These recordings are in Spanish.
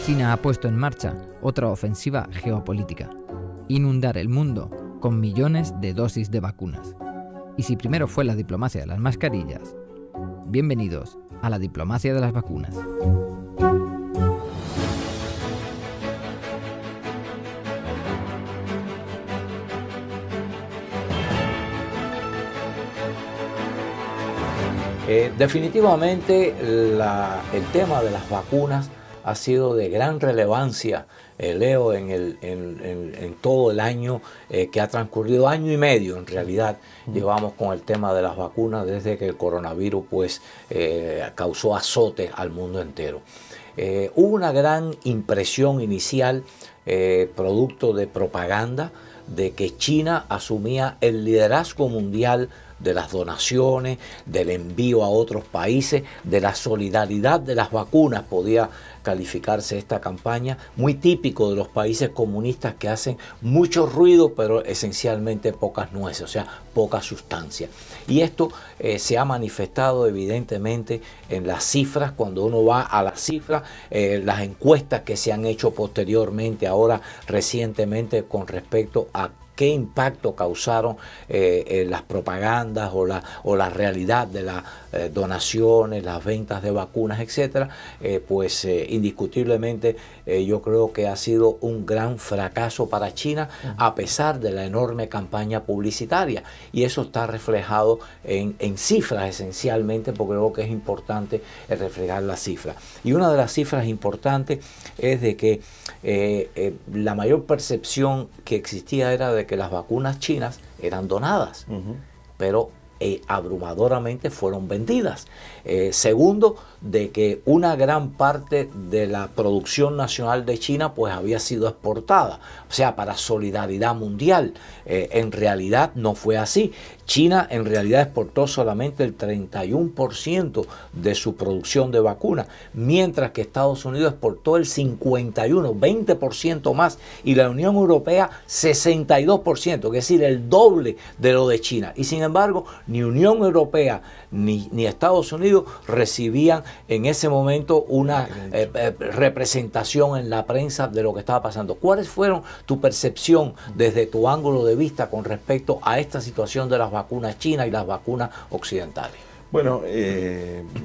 China ha puesto en marcha otra ofensiva geopolítica: inundar el mundo con millones de dosis de vacunas. Y si primero fue la diplomacia de las mascarillas, bienvenidos a la diplomacia de las vacunas. Definitivamente el tema de las vacunas ha sido de gran relevancia, Leo, en todo el año que ha transcurrido, año y medio en realidad, llevamos con el tema de las vacunas desde que el coronavirus causó azote al mundo entero. Hubo una gran impresión inicial, producto de propaganda, de que China asumía el liderazgo mundial de las donaciones, del envío a otros países, de la solidaridad de las vacunas, podía calificarse esta campaña, muy típico de los países comunistas que hacen mucho ruido, pero esencialmente pocas nueces, o sea, poca sustancia. Y esto se ha manifestado evidentemente en las cifras. Cuando uno va a las cifras, las encuestas que se han hecho posteriormente, ahora recientemente, con respecto a qué impacto causaron las propagandas o la realidad de las donaciones, las ventas de vacunas, etcétera, indiscutiblemente yo creo que ha sido un gran fracaso para China, a pesar de la enorme campaña publicitaria. Y eso está reflejado en cifras esencialmente, porque creo que es importante reflejar las cifras. Y una de las cifras importantes es de que la mayor percepción que existía era de que las vacunas chinas eran donadas, pero abrumadoramente fueron vendidas. Segundo, de que una gran parte de la producción nacional de China pues había sido exportada, o sea, para solidaridad mundial. En realidad no fue así. China en realidad exportó solamente el 31% de su producción de vacunas, mientras que Estados Unidos exportó el 51%, 20% más, y la Unión Europea 62%, es decir, el doble de lo de China. Y sin embargo, ni Unión Europea ni Estados Unidos recibían en ese momento una representación en la prensa de lo que estaba pasando. ¿Cuáles fueron tu percepción desde tu ángulo de vista con respecto a esta situación de las vacunas chinas y las vacunas occidentales? Bueno,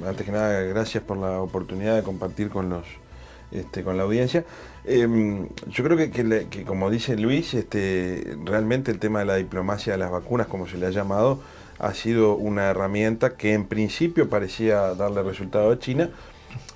antes que nada, gracias por la oportunidad de compartir con la audiencia. Yo creo que como dice Luis, realmente el tema de la diplomacia de las vacunas, como se le ha llamado, ha sido una herramienta que en principio parecía darle resultado a China,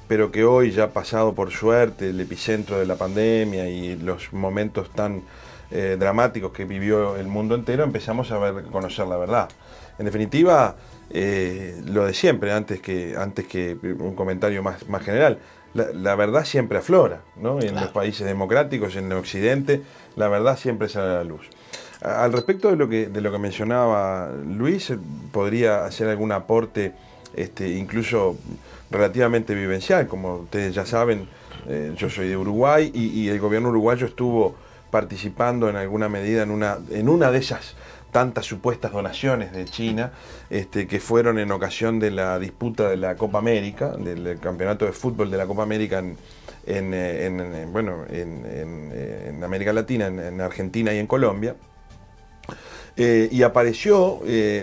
pero que hoy, ya pasado por suerte el epicentro de la pandemia y los momentos tan dramáticos que vivió el mundo entero, empezamos a conocer la verdad. En definitiva, lo de siempre, antes que un comentario más general, la verdad siempre aflora, ¿no? En los países democráticos, en el occidente, la verdad siempre sale a la luz. Al respecto de lo que mencionaba Luis, podría hacer algún aporte incluso relativamente vivencial. Como ustedes ya saben, yo soy de Uruguay y el gobierno uruguayo estuvo participando en alguna medida en una de esas tantas supuestas donaciones de China que fueron en ocasión de la disputa de la Copa América, del campeonato de fútbol de la Copa América en América Latina, en Argentina y en Colombia. Y apareció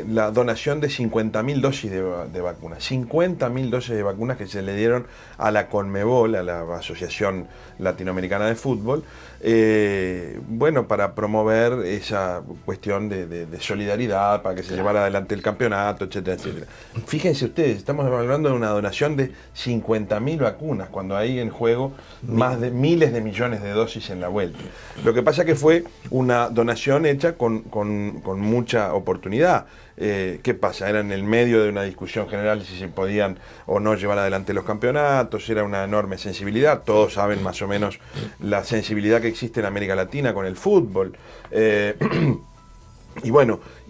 la donación de 50.000 dosis de vacunas. 50.000 dosis de vacunas que se le dieron a la CONMEBOL, a la Asociación Latinoamericana de Fútbol, para promover esa cuestión de solidaridad, para que se llevara adelante el campeonato, etcétera, etcétera. Fíjense ustedes, estamos hablando de una donación de 50.000 vacunas, cuando hay en juego más de miles de millones de dosis en la vuelta. Lo que pasa que fue una donación hecha con mucha oportunidad. ¿Qué pasa? Era en el medio de una discusión general si se podían o no llevar adelante los campeonatos, era una enorme sensibilidad. Todos saben más o menos la sensibilidad que existe en América Latina con el fútbol.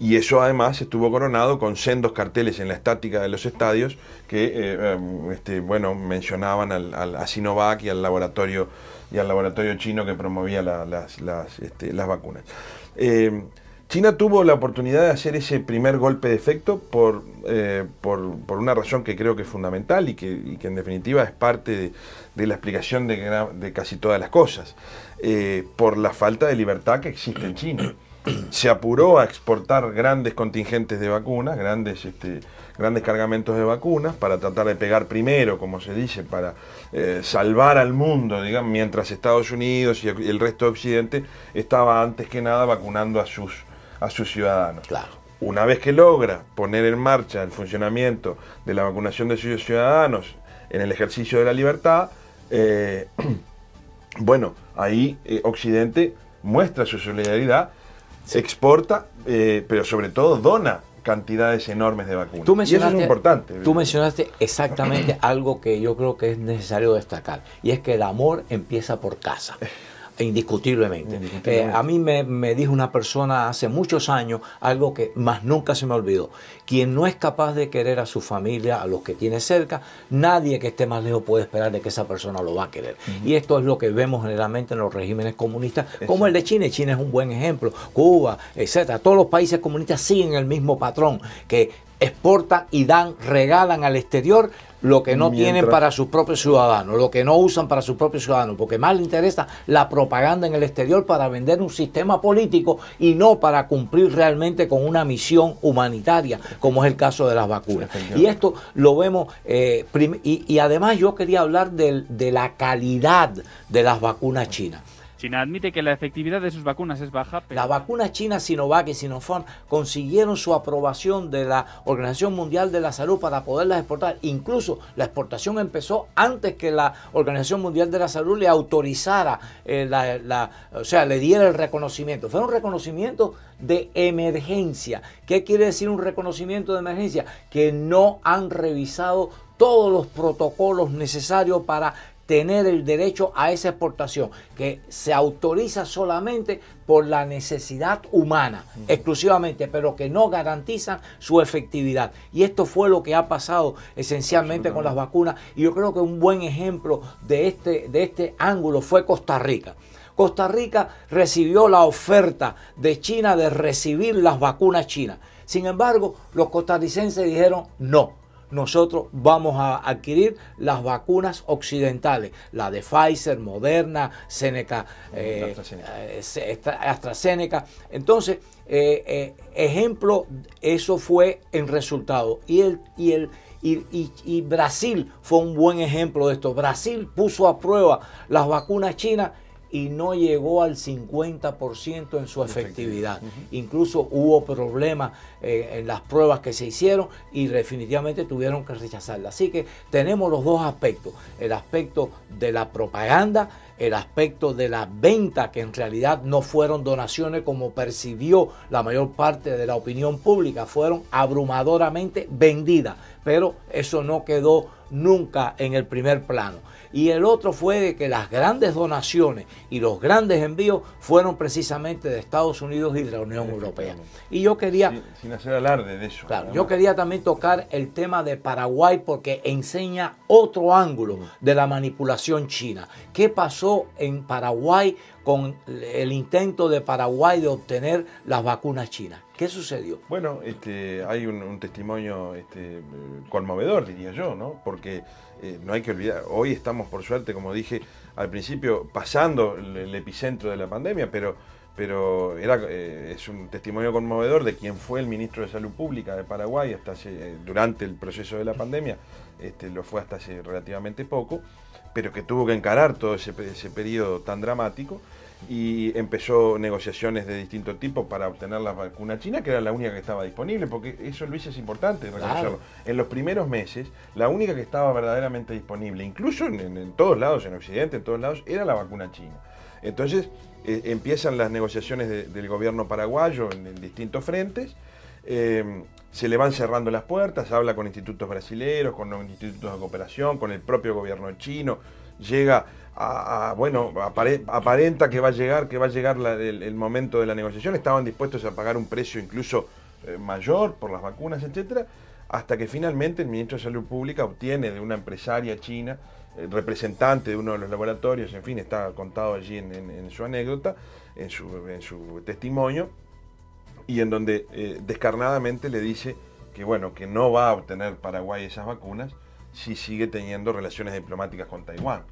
Y eso además estuvo coronado con sendos carteles en la estática de los estadios que mencionaban a Sinovac y al laboratorio chino que promovía las vacunas. China tuvo la oportunidad de hacer ese primer golpe de efecto por una razón que creo que es fundamental y que en definitiva es parte de la explicación de casi todas las cosas, por la falta de libertad que existe en China. Se apuró a exportar grandes contingentes de vacunas, grandes cargamentos de vacunas para tratar de pegar primero, como se dice, para salvar al mundo, digamos, mientras Estados Unidos y el resto de Occidente estaba antes que nada vacunando a sus ciudadanos. Claro. Una vez que logra poner en marcha el funcionamiento de la vacunación de sus ciudadanos en el ejercicio de la libertad, bueno, ahí Occidente muestra su solidaridad, se exporta, pero sobre todo dona cantidades enormes de vacunas. Y eso es importante. Tú mencionaste exactamente algo que yo creo que es necesario destacar, y es que el amor empieza por casa. Indiscutiblemente. A mí me dijo una persona hace muchos años algo que más nunca se me olvidó. Quien no es capaz de querer a su familia, a los que tiene cerca, nadie que esté más lejos puede esperar de que esa persona lo va a querer. Y esto es lo que vemos generalmente en los regímenes comunistas, como el de China. China es un buen ejemplo. Cuba, etcétera. Todos los países comunistas siguen el mismo patrón, que exportan y regalan al exterior lo que no tienen para sus propios ciudadanos, lo que no usan para sus propios ciudadanos, porque más les interesa la propaganda en el exterior para vender un sistema político y no para cumplir realmente con una misión humanitaria, como es el caso de las vacunas. Y esto lo vemos, y además yo quería hablar de la calidad de las vacunas chinas. China admite que la efectividad de sus vacunas es baja, pero... Las vacunas chinas Sinovac y Sinopharm consiguieron su aprobación de la Organización Mundial de la Salud para poderlas exportar. Incluso la exportación empezó antes que la Organización Mundial de la Salud le autorizara, o sea, le diera el reconocimiento. Fue un reconocimiento de emergencia. ¿Qué quiere decir un reconocimiento de emergencia? Que no han revisado todos los protocolos necesarios para tener el derecho a esa exportación, que se autoriza solamente por la necesidad humana, exclusivamente, pero que no garantizan su efectividad. Y esto fue lo que ha pasado esencialmente con las vacunas, y yo creo que un buen ejemplo de este ángulo fue Costa Rica. Costa Rica recibió la oferta de China de recibir las vacunas chinas. Sin embargo, los costarricenses dijeron no. Nosotros vamos a adquirir las vacunas occidentales, la de Pfizer, Moderna, AstraZeneca. Entonces, ejemplo, eso fue en resultado. Y Brasil fue un buen ejemplo de esto. Brasil puso a prueba las vacunas chinas y no llegó al 50% en su efectividad. Incluso hubo problemas en las pruebas que se hicieron y definitivamente tuvieron que rechazarlas. Así que tenemos los dos aspectos, el aspecto de la propaganda, el aspecto de la venta, que en realidad no fueron donaciones como percibió la mayor parte de la opinión pública, fueron abrumadoramente vendidas, pero eso no quedó nunca en el primer plano. Y el otro fue de que las grandes donaciones y los grandes envíos fueron precisamente de Estados Unidos y de la Unión Europea. Y yo quería... Sin hacer alarde de eso. Claro, yo quería también tocar el tema de Paraguay porque enseña otro ángulo de la manipulación china. ¿Qué pasó en Paraguay con el intento de Paraguay de obtener las vacunas chinas? ¿Qué sucedió? Bueno, hay un testimonio conmovedor, diría yo, ¿no? Porque no hay que olvidar, hoy estamos por suerte, como dije al principio, pasando el epicentro de la pandemia, pero es un testimonio conmovedor de quien fue el ministro de Salud Pública de Paraguay durante el proceso de la pandemia, lo fue hasta hace relativamente poco, pero que tuvo que encarar todo ese periodo tan dramático y empezó negociaciones de distinto tipo para obtener la vacuna china, que era la única que estaba disponible, porque eso, Luis, es importante reconocerlo. Claro. En los primeros meses, la única que estaba verdaderamente disponible, incluso en todos lados, en Occidente, en todos lados, era la vacuna china. Entonces, empiezan las negociaciones del gobierno paraguayo en distintos frentes, se le van cerrando las puertas, habla con institutos brasileños, con los institutos de cooperación, con el propio gobierno chino, llega aparenta que va a llegar el momento de la negociación, estaban dispuestos a pagar un precio incluso mayor por las vacunas, etcétera, hasta que finalmente el ministro de Salud Pública obtiene de una empresaria china, representante de uno de los laboratorios, en fin, está contado allí en su anécdota, en su testimonio, y en donde descarnadamente le dice que bueno, que no va a obtener Paraguay esas vacunas si sigue teniendo relaciones diplomáticas con Taiwán.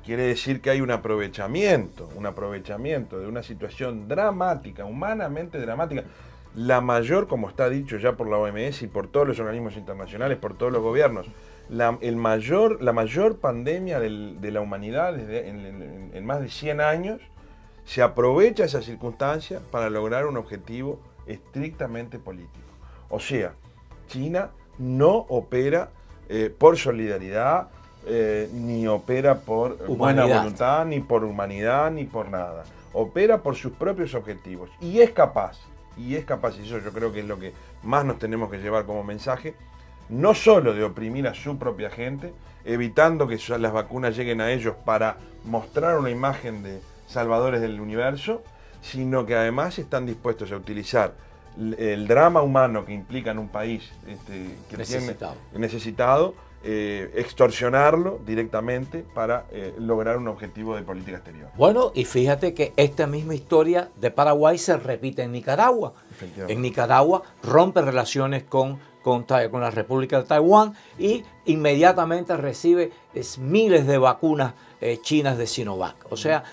Quiere decir que hay un aprovechamiento de una situación dramática, humanamente dramática, la mayor, como está dicho ya por la OMS y por todos los organismos internacionales, por todos los gobiernos, la mayor pandemia de la humanidad en más de 100 años. Se aprovecha esa circunstancia para lograr un objetivo estrictamente político. O sea, China no opera por solidaridad, ni opera por buena voluntad, ni por humanidad, ni por nada. Opera por sus propios objetivos. Y es capaz, y eso yo creo que es lo que más nos tenemos que llevar como mensaje, no solo de oprimir a su propia gente, evitando que las vacunas lleguen a ellos para mostrar una imagen de salvadores del universo, sino que además están dispuestos a utilizar el drama humano que implica en un país que necesitado, extorsionarlo directamente para lograr un objetivo de política exterior. Bueno, y fíjate que esta misma historia de Paraguay se repite en Nicaragua. En Nicaragua rompe relaciones con la República de Taiwán y inmediatamente recibe miles de vacunas chinas de Sinovac. O sea,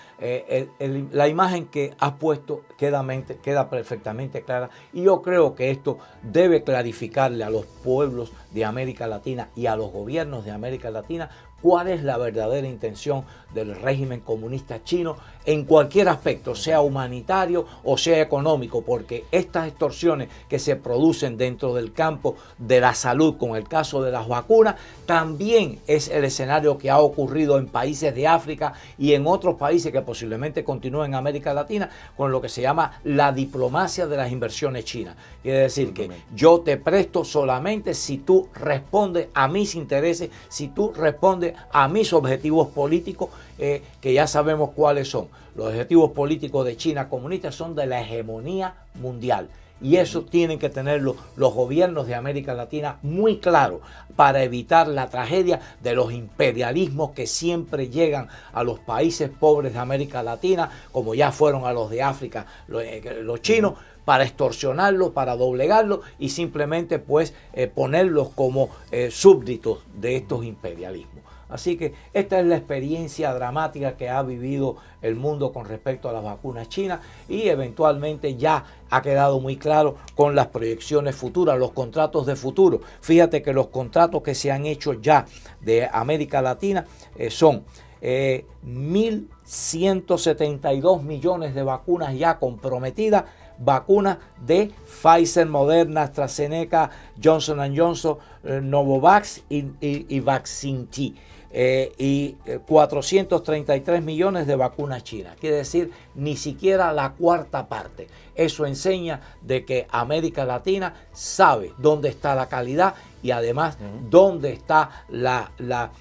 la imagen que has puesto queda perfectamente clara, y yo creo que esto debe clarificarle a los pueblos de América Latina y a los gobiernos de América Latina cuál es la verdadera intención del régimen comunista chino en cualquier aspecto, sea humanitario o sea económico, porque estas extorsiones que se producen dentro del campo de la salud, con el caso de las vacunas, también es el escenario que ha ocurrido en países de África y en otros países que posiblemente continúen en América Latina, con lo que se llama la diplomacia de las inversiones chinas. Quiere decir que yo te presto solamente si tú respondes a mis intereses, si tú respondes a mis objetivos políticos, que ya sabemos cuáles son. Los objetivos políticos de China comunista son de la hegemonía mundial. Y eso tienen que tenerlo los gobiernos de América Latina muy claro para evitar la tragedia de los imperialismos que siempre llegan a los países pobres de América Latina, como ya fueron a los de África los chinos, para extorsionarlos, para doblegarlos y simplemente pues ponerlos como súbditos de estos imperialismos. Así que esta es la experiencia dramática que ha vivido el mundo con respecto a las vacunas chinas, y eventualmente ya ha quedado muy claro con las proyecciones futuras, los contratos de futuro. Fíjate que los contratos que se han hecho ya de América Latina son 1.172 millones de vacunas ya comprometidas, vacunas de Pfizer, Moderna, AstraZeneca, Johnson & Johnson, Novavax y Vaccine-T. Y 433 millones de vacunas chinas. Quiere decir, ni siquiera la cuarta parte. Eso enseña de que América Latina sabe dónde está la calidad y además dónde está la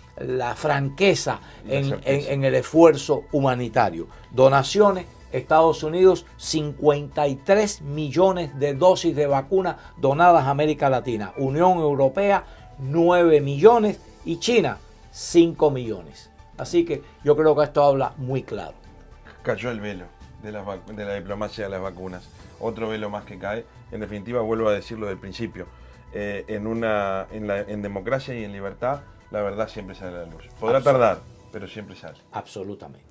franqueza en el esfuerzo humanitario. Donaciones. Estados Unidos, 53 millones de dosis de vacunas donadas a América Latina. Unión Europea, 9 millones. Y China, 5 millones. Así que yo creo que esto habla muy claro. Cayó el velo de la diplomacia de las vacunas. Otro velo más que cae. En definitiva, vuelvo a decirlo del principio. En democracia y en libertad, la verdad siempre sale a la luz. Podrá tardar, pero siempre sale. Absolutamente.